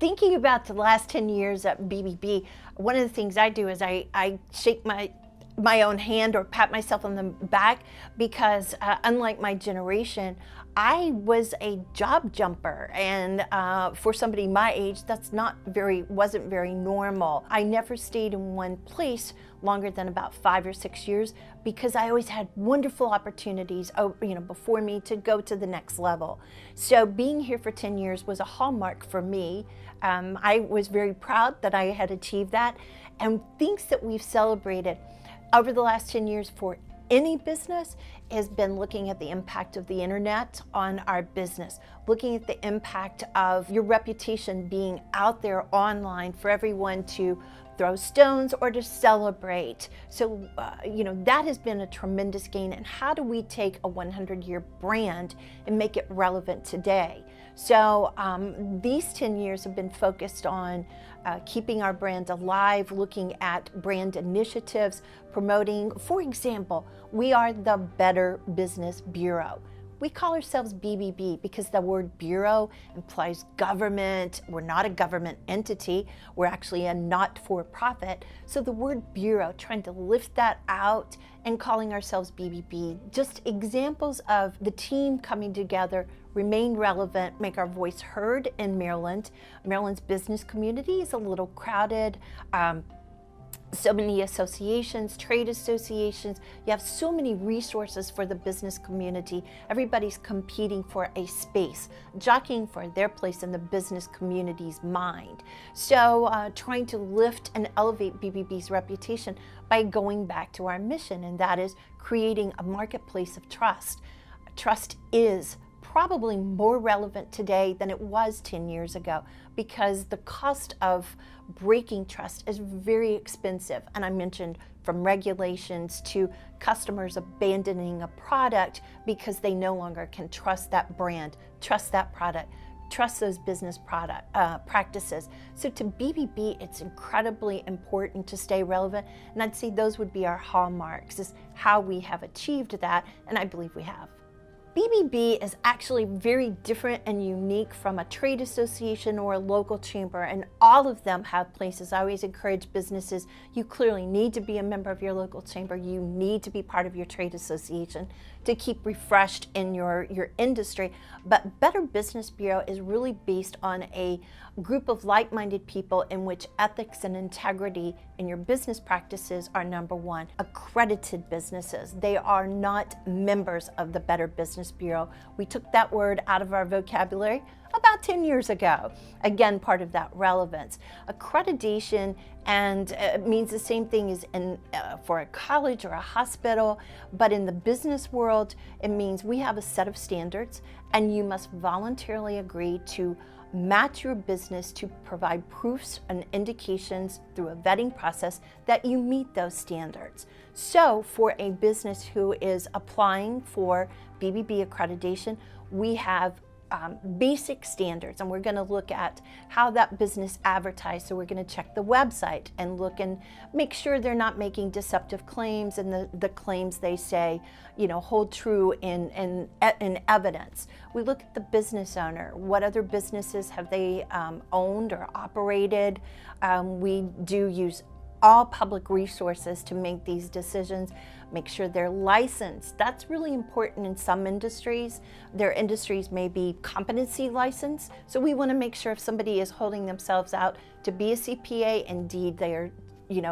thinking about the last 10 years at BBB, one of the things I do is I shake my own hand or pat myself on the back because unlike my generation, I was a job jumper, and for somebody my age, that's wasn't very normal. I never stayed in one place longer than about 5 or 6 years because I always had wonderful opportunities, before me to go to the next level. So being here for 10 years was a hallmark for me. I was very proud that I had achieved that, and things that we've celebrated over the last 10 years for any business has been looking at the impact of the internet on our business, looking at the impact of your reputation being out there online for everyone to throw stones or to celebrate. So, that has been a tremendous gain. And how do we take a 100-year brand and make it relevant today? So these 10 years have been focused on keeping our brand alive, looking at brand initiatives, promoting. For example, we are the Better Business Bureau. We call ourselves BBB because the word bureau implies government. We're not a government entity. We're actually a not-for-profit. So the word bureau, trying to lift that out and calling ourselves BBB, just examples of the team coming together, remain relevant, make our voice heard in Maryland. Maryland's business community is a little crowded. So many associations, trade associations. You have so many resources for the business community. Everybody's competing for a space, jockeying for their place in the business community's mind. So trying to lift and elevate BBB's reputation by going back to our mission, and that is creating a marketplace of trust. Trust is probably more relevant today than it was 10 years ago because the cost of breaking trust is very expensive. And I mentioned from regulations to customers abandoning a product because they no longer can trust that brand, trust that product, trust those business practices. So to BBB, it's incredibly important to stay relevant. And I'd say those would be our hallmarks, is how we have achieved that, and I believe we have. BBB is actually very different and unique from a trade association or a local chamber, and all of them have places. I always encourage businesses, you clearly need to be a member of your local chamber. You need to be part of your trade association to keep refreshed in your industry. But Better Business Bureau is really based on a group of like-minded people in which ethics and integrity in your business practices are number one. Accredited businesses, they are not members of the Better Business Bureau. We took that word out of our vocabulary about 10 years ago. Again, part of that relevance. Accreditation and means the same thing as for a college or a hospital, but in the business world, it means we have a set of standards and you must voluntarily agree to match your business to provide proofs and indications through a vetting process that you meet those standards. So for a business who is applying for BBB accreditation, we have basic standards, and we're going to look at how that business advertised. So we're going to check the website and look and make sure they're not making deceptive claims, and the claims they say, hold true in evidence. We look at the business owner. What other businesses have they owned or operated? We do use all public resources to make these decisions. Make sure they're licensed. That's really important in some industries. Their industries may be competency licensed. So we want to make sure if somebody is holding themselves out to be a CPA, indeed they are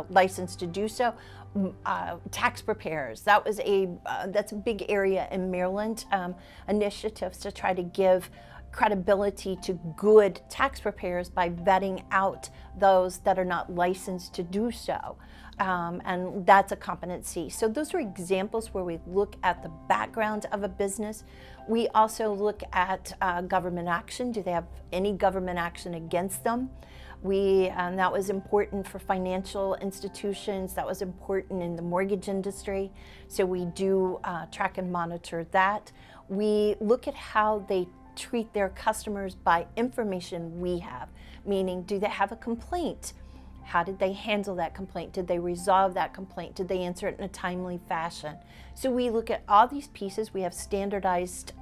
licensed to do so. Tax preparers, that's a big area in Maryland. Initiatives to try to give credibility to good tax preparers by vetting out those that are not licensed to do so. And that's a competency. So those are examples where we look at the background of a business. We also look at government action. Do they have any government action against them? That was important for financial institutions. That was important in the mortgage industry. So we do track and monitor that. We look at how they treat their customers by information we have, meaning do they have a complaint? How did they handle that complaint? Did they resolve that complaint? Did they answer it in a timely fashion? So we look at all these pieces. We have standardized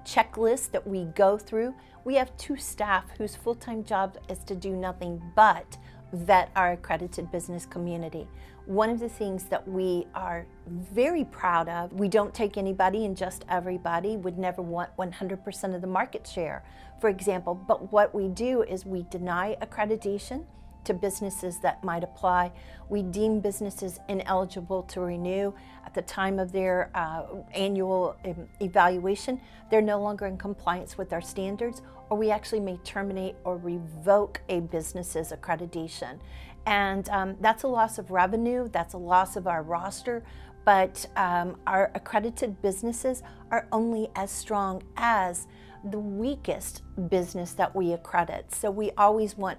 checklist that we go through. We have 2 staff whose full-time job is to do nothing but vet our accredited business community. One of the things that we are very proud of, we don't take anybody and just everybody, would never want 100% of the market share, for example, but what we do is we deny accreditation to businesses that might apply. We deem businesses ineligible to renew at the time of their annual evaluation. They're no longer in compliance with our standards, or we actually may terminate or revoke a business's accreditation. And that's a loss of revenue, that's a loss of our roster, but our accredited businesses are only as strong as the weakest business that we accredit. So we always want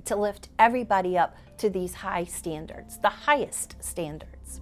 to lift everybody up to these high standards, the highest standards.